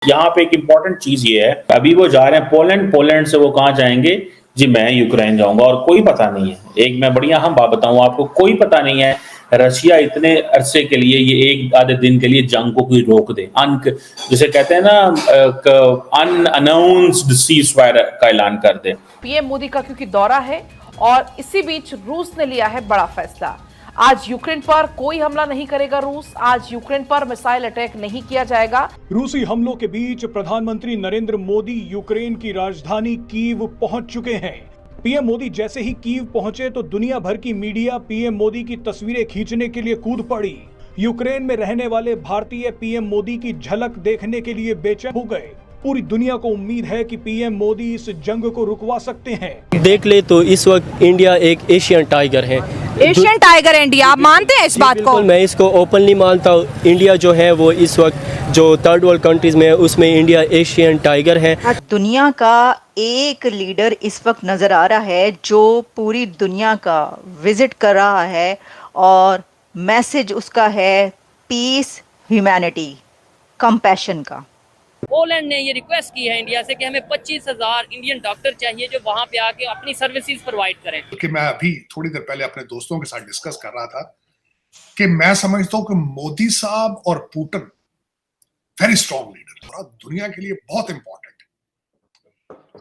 यहाँ पे एक इम्पॉर्टेंट चीज ये है, अभी वो जा रहे हैं पोलैंड, पोलैंड से वो कहाँ जाएंगे जी, मैं यूक्रेन जाऊंगा और कोई पता नहीं है। एक मैं बढ़िया हम बात बताऊं आपको, कोई पता नहीं है रशिया इतने अरसे के लिए, ये एक आधे दिन के लिए जंग को कोई रोक दे, जिसे कहते हैं ना अनअनाउंस्ड सीज फायर का ऐलान कर दे। पीएम मोदी का क्योंकि दौरा है और इसी बीच रूस ने लिया है बड़ा फैसला। आज यूक्रेन पर कोई हमला नहीं करेगा रूस, आज यूक्रेन पर मिसाइल अटैक नहीं किया जाएगा। रूसी हमलों के बीच प्रधानमंत्री नरेंद्र मोदी यूक्रेन की राजधानी कीव पहुंच चुके हैं। पीएम मोदी जैसे ही कीव पहुंचे तो दुनिया भर की मीडिया पीएम मोदी की तस्वीरें खींचने के लिए कूद पड़ी। यूक्रेन में रहने वाले भारतीय पीएम मोदी की झलक देखने के लिए बेचैन हो गए। पूरी दुनिया को उम्मीद है कि पीएम मोदी इस जंग को रुकवा सकते हैं। देख ले तो इस वक्त इंडिया एक एशियन टाइगर है। एशियन टाइगर इंडिया, आप मानते हैं इस बात को? मैं इसको ओपनली मानता हूँ। इंडिया जो है वो इस वक्त जो थर्ड वर्ल्ड कंट्रीज में है उसमें इंडिया एशियन टाइगर है। दुनिया का एक लीडर इस वक्त नजर आ रहा है जो पूरी दुनिया का विजिट कर रहा है और मैसेज उसका है पीस, ह्यूमैनिटी, कंपैशन का। पोलैंड ने ये रिक्वेस्ट की है इंडिया से कि हमें 25,000 इंडियन डॉक्टर चाहिए जो वहां पे आके अपनी सर्विसेज प्रोवाइड करें। कि मैं अभी थोड़ी देर पहले अपने दोस्तों के साथ डिस्कस कर रहा था कि मैं समझता हूं कि मोदी साहब और पुतिन वेरी स्ट्रॉन्ग लीडर, पूरा दुनिया के लिए बहुत इंपॉर्टेंट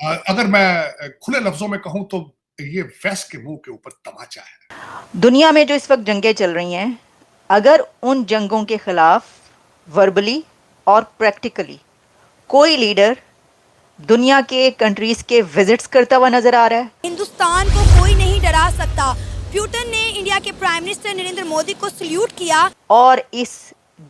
है। अगर मैं खुले लफ्जों में कहूं तो ये वेस्ट के मुंह के ऊपर तमाचा है। दुनिया में जो इस वक्त जंगें चल रही हैं, अगर उन जंगों के खिलाफ वर्बली और प्रैक्टिकली कोई लीडर दुनिया के कंट्रीज के विजिट्स करता हुआ नजर आ रहा है, हिंदुस्तान को कोई नहीं डरा सकता। पुतिन ने इंडिया के प्राइम मिनिस्टर नरेंद्र मोदी को सल्यूट किया और इस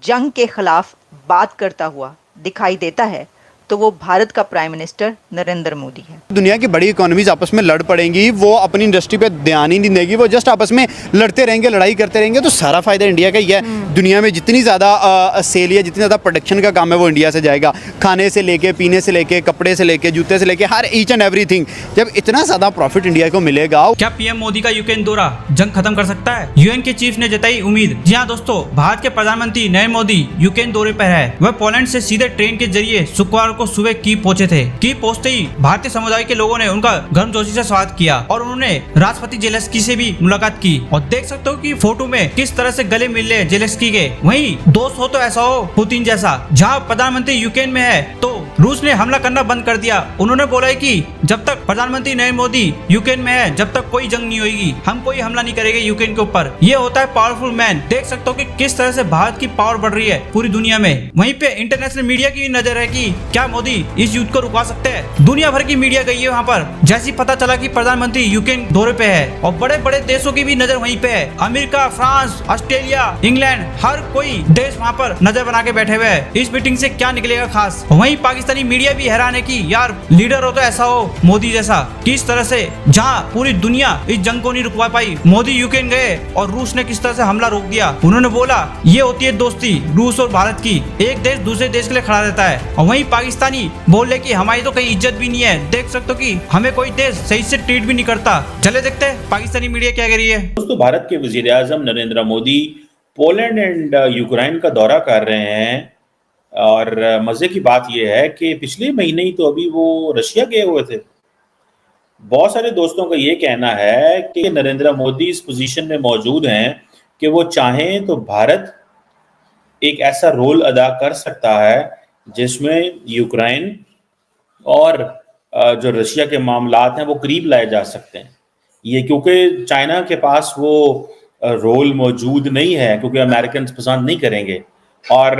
जंग के खिलाफ बात करता हुआ दिखाई देता है, तो वो भारत का प्राइम मिनिस्टर नरेंद्र मोदी है। दुनिया की बड़ी इकोनॉमीज आपस में लड़ पड़ेंगी, वो अपनी इंडस्ट्री पे ध्यान ही नहीं देगी, वो जस्ट आपस में लड़ते रहेंगे, लड़ाई करते रहेंगे, तो सारा फायदा इंडिया का ही है। दुनिया में जितनी ज़्यादा सेल या जितनी ज़्यादा प्रोडक्शन का काम है वो इंडिया से जाएगा। खाने से लेके, पीने से लेके, कपड़े से लेके, जूते से लेके, हर ईच एंड एवरीथिंग। जब इतना ज़्यादा प्रॉफिट इंडिया को मिलेगा। क्या पीएम मोदी का यूक्रेन दौरा जंग खत्म कर सकता है? यूएन के चीफ ने जताई उम्मीद। जी हाँ दोस्तों, भारत के प्रधानमंत्री नरेंद्र मोदी यूक्रेन दौरे पर है। वह पोलैंड से सीधे ट्रेन के जरिए शुक्रवार को सुबह कीव पहुंचे थे। कीव पहुंचते ही भारतीय समुदाय के लोगों ने उनका गर्मजोशी से स्वागत किया और उन्होंने राष्ट्रपति जेलेंस्की से भी मुलाकात की। और देख सकते हो कि फोटो में किस तरह से गले मिल रहे जेलेंस्की के। वहीं दोस्त हो तो ऐसा हो पुतिन जैसा। जहां प्रधानमंत्री यूक्रेन में है तो रूस ने हमला करना बंद कर दिया। उन्होंने बोला है कि जब तक प्रधानमंत्री नरेंद्र मोदी यूक्रेन में है, जब तक कोई जंग नहीं होगी, हम कोई हमला नहीं करेंगे यूक्रेन के ऊपर। ये होता है पावरफुल मैन। देख सकते हो कि किस तरह से भारत की पावर बढ़ रही है पूरी दुनिया में। वहीं पे इंटरनेशनल मीडिया की नजर है कि क्या मोदी इस युद्ध को रुकवा सकते हैं। दुनिया भर की मीडिया गई है वहाँ पर। जैसे पता चला कि प्रधानमंत्री यूक्रेन दौरे पे है और बड़े बड़े देशों की भी नजर वहीं पे है। अमेरिका, फ्रांस, ऑस्ट्रेलिया, इंग्लैंड, हर कोई देश वहाँ पर नजर बना के बैठे हुए हैं। इस मीटिंग से क्या निकलेगा खास। वहीं पाकिस्तानी मीडिया भी हैरान है कि यार लीडर हो तो ऐसा हो मोदी जैसा। किस तरह से जहाँ पूरी दुनिया इस जंग को नहीं रुकवा पाई, मोदी यूक्रेन गए और रूस ने किस तरह से हमला रोक दिया। उन्होंने बोला ये होती है दोस्ती रूस और भारत की। एक देश दूसरे देश के लिए खड़ा रहता है। और वहीं पाकिस्तानी बोले कि हमारी तो कहीं इज्जत भी नहीं है। देख सकते हो कि हमें कोई देश सही से ट्रीट भी नहीं करता। चले देखते हैं पाकिस्तानी मीडिया क्या कह रही है। दोस्तों, भारत के वजीर आजम Narendra Modi Poland and Ukraine का दौरा कर रहे हैं और मजे की बात यह है कि पिछले महीने ही तो अभी वो रशिया गए हुए थे। बहुत सारे दोस्तों का ये कहना है कि नरेंद्र मोदी इस पोजीशन में मौजूद हैं कि वो चाहें तो भारत एक ऐसा रोल अदा कर सकता है जिसमें यूक्रेन और जो रशिया के मामलात हैं वो करीब लाए जा सकते हैं। ये क्योंकि चाइना के पास वो रोल मौजूद नहीं है, क्योंकि अमेरिकन पसंद नहीं करेंगे। और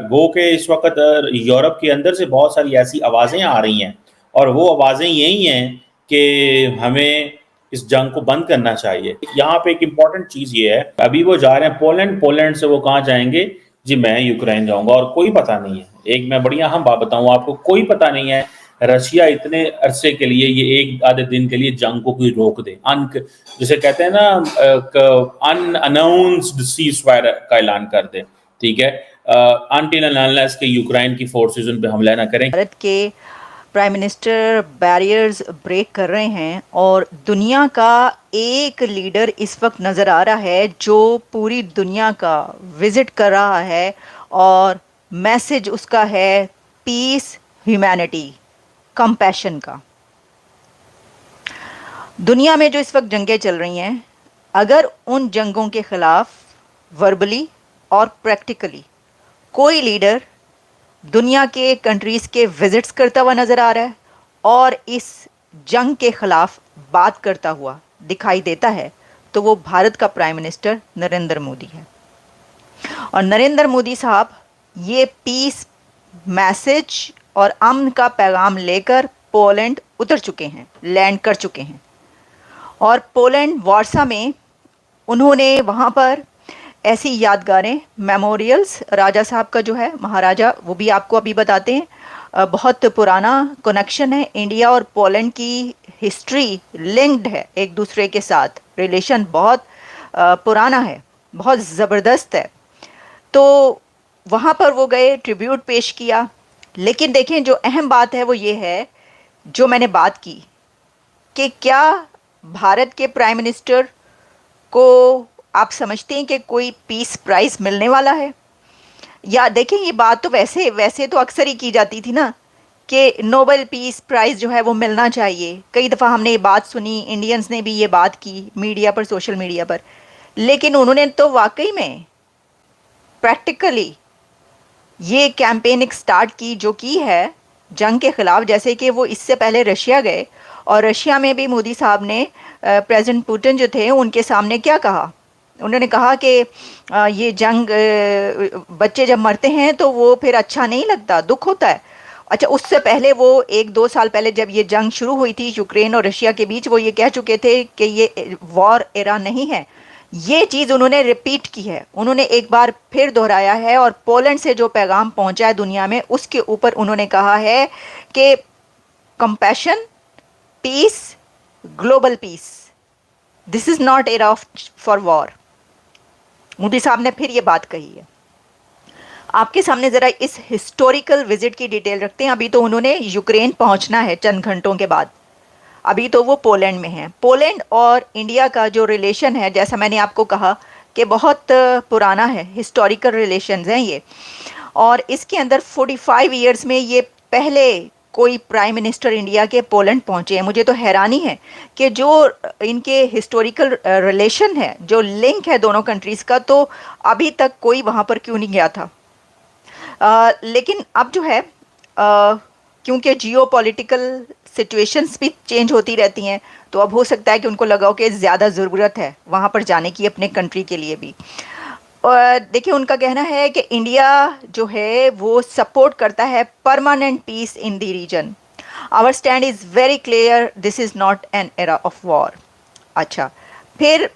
गो के इस वक्त यूरोप के अंदर से बहुत सारी ऐसी आवाज़ें आ रही हैं और वो आवाज़ें यही हैं कि हमें इस जंग को बंद करना चाहिए। यहाँ पे एक इम्पॉर्टेंट चीज़ ये है, अभी वो जा रहे हैं पोलैंड, पोलैंड से वो कहाँ जाएंगे जी, मैं यूक्रेन जाऊंगा और कोई पता नहीं है। एक मैं बढ़िया हम बात बताऊं आपको, कोई पता नहीं है रशिया इतने अरसे के लिए, ये एक आधे दिन के लिए जंग को कोई रोक दे, जिसे कहते हैं ना अनअनाउंस्ड सीज फायर का ऐलान कर दे। ठीक है, अनटिल एंड अनलेस के यूक्रेन की फोर्सेस उन पे हमला ना करें। भारत के प्राइम मिनिस्टर बैरियर्स ब्रेक कर रहे हैं और दुनिया का एक लीडर इस वक्त नज़र आ रहा है जो पूरी दुनिया का विजिट कर रहा है और मैसेज उसका है पीस, ह्यूमैनिटी, कंपैशन का। दुनिया में जो इस वक्त जंगें चल रही हैं, अगर उन जंगों के खिलाफ वर्बली और प्रैक्टिकली कोई लीडर दुनिया के कंट्रीज़ के विजिट्स करता हुआ नज़र आ रहा है और इस जंग के खिलाफ बात करता हुआ दिखाई देता है, तो वो भारत का प्राइम मिनिस्टर नरेंद्र मोदी है। और नरेंद्र मोदी साहब ये पीस मैसेज और अमन का पैगाम लेकर पोलैंड उतर चुके हैं, लैंड कर चुके हैं। और पोलैंड वार्सा में उन्होंने वहाँ पर ऐसी यादगारें, मेमोरियल्स, राजा साहब का जो है महाराजा, वो भी आपको अभी बताते हैं। बहुत पुराना कनेक्शन है, इंडिया और पोलैंड की हिस्ट्री लिंक्ड है एक दूसरे के साथ, रिलेशन बहुत पुराना है, बहुत ज़बरदस्त है। तो वहाँ पर वो गए, ट्रिब्यूट पेश किया। लेकिन देखें, जो अहम बात है वो ये है, जो मैंने बात की, कि क्या भारत के प्राइम मिनिस्टर को आप समझते हैं कि कोई पीस प्राइज़ मिलने वाला है? या देखें, ये बात तो वैसे तो अक्सर ही की जाती थी ना, कि नोबेल पीस प्राइज़ जो है वो मिलना चाहिए। कई दफ़ा हमने ये बात सुनी, इंडियंस ने भी ये बात की मीडिया पर, सोशल मीडिया पर। लेकिन उन्होंने तो वाकई में प्रैक्टिकली ये कैंपेन एक स्टार्ट की, जो की है जंग के ख़िलाफ़। जैसे कि वो इससे पहले रशिया गए और रशिया में भी मोदी साहब ने प्रेसिडेंट पुतिन जो थे उनके सामने क्या कहा? उन्होंने कहा कि ये जंग, बच्चे जब मरते हैं तो वो फिर अच्छा नहीं लगता, दुख होता है। अच्छा, उससे पहले वो 1-2 साल पहले जब ये जंग शुरू हुई थी यूक्रेन और रशिया के बीच, वो ये कह चुके थे कि ये वॉर एरा नहीं है। ये चीज़ उन्होंने रिपीट की है, उन्होंने एक बार फिर दोहराया है। और पोलैंड से जो पैगाम पहुंचा है दुनिया में, उसके ऊपर उन्होंने कहा है कि compassion, peace, global peace, this is not era for war. Modi साहब ने फिर ये बात कही है। आपके सामने ज़रा इस हिस्टोरिकल विजिट की डिटेल रखते हैं। अभी तो उन्होंने यूक्रेन पहुंचना है चंद घंटों के बाद, अभी तो वो पोलैंड में हैं। पोलैंड और इंडिया का जो रिलेशन है, जैसा मैंने आपको कहा कि बहुत पुराना है, हिस्टोरिकल रिलेशंस हैं ये। और इसके अंदर 45 ईयर्स में ये पहले कोई प्राइम मिनिस्टर इंडिया के पोलैंड पहुंचे हैं। मुझे तो हैरानी है कि जो इनके हिस्टोरिकल रिलेशन है, जो लिंक है दोनों कंट्रीज़ का, तो अभी तक कोई वहाँ पर क्यों नहीं गया था। लेकिन अब जो है, क्योंकि जियोपॉलिटिकल सिचुएशंस भी चेंज होती रहती हैं, तो अब हो सकता है कि उनको लगा हो कि ज़्यादा ज़रूरत है वहाँ पर जाने की, अपने कंट्री के लिए भी। और देखिए, उनका कहना है कि इंडिया जो है वो सपोर्ट करता है permanent peace in the region. Our stand is very clear, this is not an era of war. अच्छा, फिर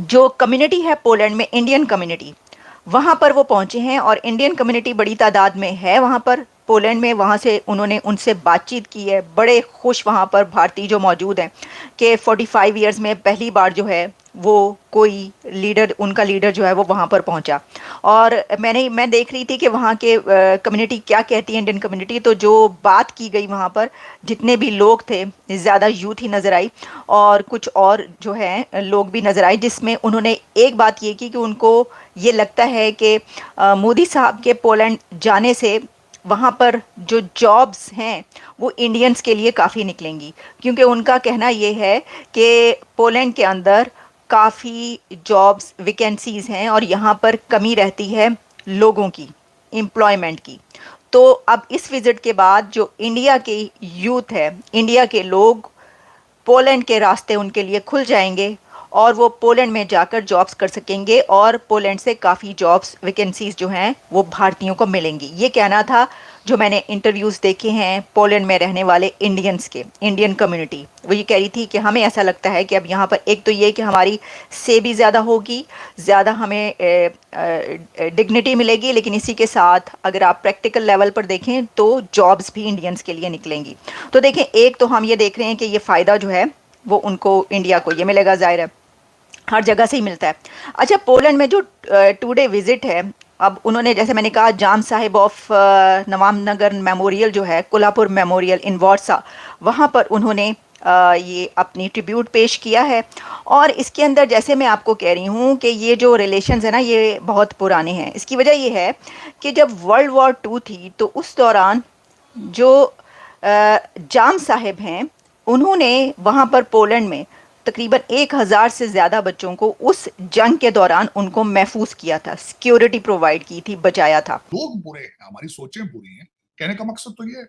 जो कम्युनिटी है पोलैंड में, इंडियन कम्युनिटी, वहाँ पर वो पहुँचे हैं और इंडियन कम्युनिटी बड़ी तादाद में है वहाँ पर पोलैंड में। वहाँ से उन्होंने उनसे बातचीत की है, बड़े खुश वहाँ पर भारतीय जो मौजूद हैं कि 45 ईयर्स में पहली बार जो है वो कोई लीडर, उनका लीडर जो है वो वहाँ पर पहुँचा। और मैं देख रही थी कि वहाँ के कम्युनिटी क्या कहती है, इंडियन कम्युनिटी। तो जो बात की गई वहाँ पर, जितने भी लोग थे, ज़्यादा यूथ ही नज़र आई और कुछ और जो है लोग भी नज़र आए, जिसमें उन्होंने एक बात ये की कि उनको ये लगता है कि मोदी साहब के पोलैंड जाने से वहाँ पर जो जॉब्स हैं वो इंडियंस के लिए काफ़ी निकलेंगी। क्योंकि उनका कहना ये है कि पोलैंड के अंदर काफ़ी जॉब्स वैकेंसीज़ हैं और यहाँ पर कमी रहती है लोगों की, एम्प्लॉयमेंट की। तो अब इस विज़िट के बाद जो इंडिया के यूथ है, इंडिया के लोग, पोलैंड के रास्ते उनके लिए खुल जाएंगे और वो पोलैंड में जाकर जॉब्स कर सकेंगे और पोलैंड से काफ़ी जॉब्स वैकेंसीज़ जो हैं वो भारतीयों को मिलेंगी। ये कहना था जो मैंने इंटरव्यूज़ देखे हैं पोलैंड में रहने वाले इंडियंस के, इंडियन कम्युनिटी, वो ये कह रही थी कि हमें ऐसा लगता है कि अब यहाँ पर एक तो ये कि हमारी सेवी ज़्यादा होगी, ज़्यादा हमें डिग्निटी मिलेगी, लेकिन इसी के साथ अगर आप प्रैक्टिकल लेवल पर देखें तो जॉब्स भी इंडियंस के लिए निकलेंगी। तो देखें, एक तो हम ये देख रहे हैं कि ये फ़ायदा जो है वो उनको, इंडिया को ये मिलेगा, ज़ाहिर है हर जगह से ही मिलता है। अच्छा, पोलैंड में जो 2 डे विज़िट है, अब उन्होंने, जैसे मैंने कहा, जाम साहिब ऑफ नवामनगर मेमोरियल जो है, कोल्हापुर मेमोरियल इन वार्सा, वहाँ पर उन्होंने ये अपनी ट्रिब्यूट पेश किया है। और इसके अंदर जैसे मैं आपको कह रही हूँ कि ये जो रिलेशंस है ना, ये बहुत पुराने हैं। इसकी वजह ये है कि जब वर्ल्ड वॉर 2 थी तो उस दौरान जो जाम साहिब हैं, उन्होंने वहाँ पर पोलैंड में तकरीबन 1000 से ज़्यादा बच्चों को उस जंग के दौरान उनको महफूज किया था, सिक्योरिटी प्रोवाइड की थी, बचाया था। लोग बुरे हैं, हमारी सोचें बुरी हैं, कहने का मकसद तो ये है।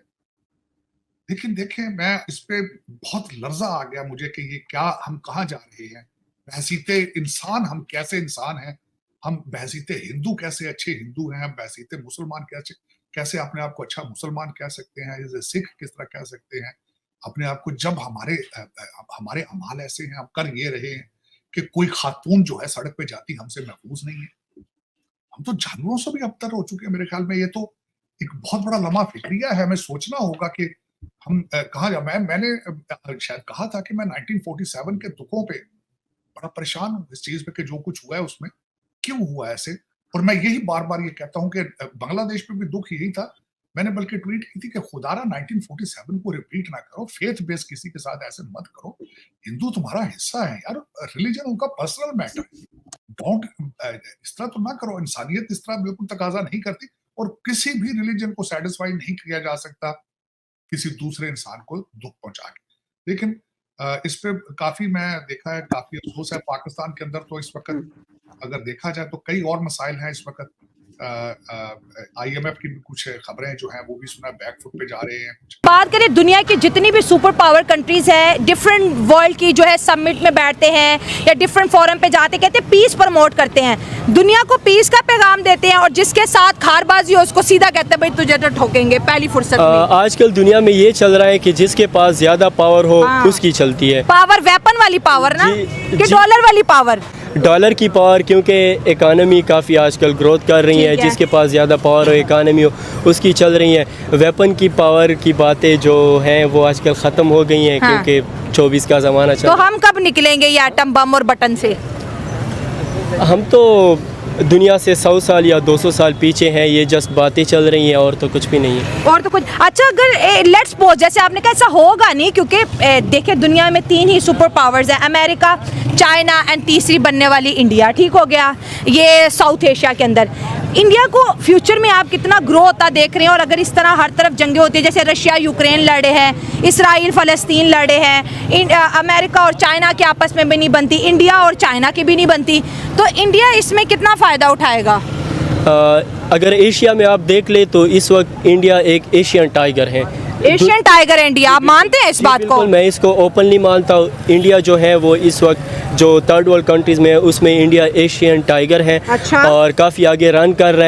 लेकिन देखें, मैं इस पे बहुत लर्जा आ गया मुझे कि ये क्या, हम कहाँ जा रहे हैं। बहसीते इंसान हम कैसे इंसान हैं, हम बहसीते हिंदू कैसे अच्छे हिंदू हैं, हम बहसीते मुसलमान कैसे अपने आप को अच्छा मुसलमान कह सकते हैं, जैसे सिख किस तरह कह सकते हैं अपने आप को, जब हमारे अमाल ऐसे हैं, हम कर ये रहे हैं कि कोई खातून जो है सड़क पे जाती हमसे महफूज नहीं है। हम तो जानवरों से भी अबतर हो चुके हैं मेरे ख्याल में। ये तो एक बहुत बड़ा लम्हा फिक्रिया है। हमें सोचना होगा कि हम कहाँ जा। मैंने शायद कहा था कि मैं 1947 के दुखों पे बड़ा परेशान हूँ, इस चीज पे कि जो कुछ हुआ है उसमें क्यों हुआ ऐसे। और मैं यही बार बार ये कहता हूँ कि बांग्लादेश पे भी दुख यही था। मैंने बल्कि ट्वीट की थी कि खुदारा 1947 को रिपीट ना करो, फेथ बेस किसी के साथ ऐसे मत करो। हिंदू तुम्हारा हिस्सा है यार, रिलीजन उनका पर्सनल मैटर है। डोंट इस तरह तो ना करो। इंसानियत इस तरह बिल्कुल तकाजा नहीं करती, और किसी भी रिलीजन को सेटिस्फाई नहीं किया जा सकता किसी दूसरे इंसान को दुख पहुंचा के। लेकिन इस पे काफी मैं देखा है, काफी अफसोस है। पाकिस्तान के अंदर तो इस वक्त अगर देखा जाए तो कई और मसाइल हैं इस वक्त। IMF की भी कुछ खबरें जो हैं वो भी सुना बैकफुट पे जा रहे हैं। बात करें दुनिया की जितनी भी सुपर पावर कंट्रीज है, डिफरेंट वर्ल्ड की जो है समिट में बैठते हैं या डिफरेंट फोरम पे जाते, कहते हैं पीस प्रमोट करते हैं, दुनिया को पीस का पैगाम देते हैं, और जिसके साथ खारबाजी हो उसको सीधा कहते हैं भाई तुझे तो ठोकेंगे पहली फुर्सत में। आजकल दुनिया में ये चल रहा है कि जिसके पास ज्यादा पावर हो उसकी चलती है। पावर वेपन वाली पावर ना, कि डॉलर वाली पावर? डॉलर की पावर, क्योंकि इकानमी काफ़ी आजकल ग्रोथ कर रही है, जिसके पास ज़्यादा पावर हो इकानमी हो उसकी चल रही है। वेपन की पावर की बातें जो हैं वो आजकल ख़त्म हो गई हैं, क्योंकि 24 का ज़माना चल। तो हम कब निकलेंगे ये एटम बम और बटन से? हम तो दुनिया से 100 साल या 200 साल पीछे हैं। ये जस्ट बातें चल रही हैं और तो कुछ भी नहीं है। और तो कुछ अच्छा, अगर लेट्स सपोज जैसे आपने कहा ऐसा होगा नहीं, क्योंकि देखिए दुनिया में 3 ही सुपर पावर्स हैं, अमेरिका, चाइना एंड तीसरी बनने वाली इंडिया। ठीक हो गया, ये साउथ एशिया के अंदर। इंडिया को फ्यूचर में आप कितना ग्रो होता देख रहे हैं? और अगर इस तरह हर तरफ जंगें होती है, जैसे रशिया यूक्रेन लड़े हैं, इसराइल फ़लस्तीन लड़े हैं, अमेरिका और चाइना के आपस में भी नहीं बनती, इंडिया और चाइना की भी नहीं बनती, तो इंडिया इसमें कितना फ़ायदा उठाएगा? अगर एशिया में आप देख ले तो इस वक्त इंडिया एक एशियन टाइगर है। एशियन टाइगर इंडिया, आप मानते हैं इस बात को? मैं इसको ओपनली मानता हूँ। इंडिया जो है वो इस वक्त जो थर्ड वर्ल्ड कंट्रीज़ में है उसमें इंडिया एशियन टाइगर है। अच्छा। और काफ़ी आगे रन कर रहा है।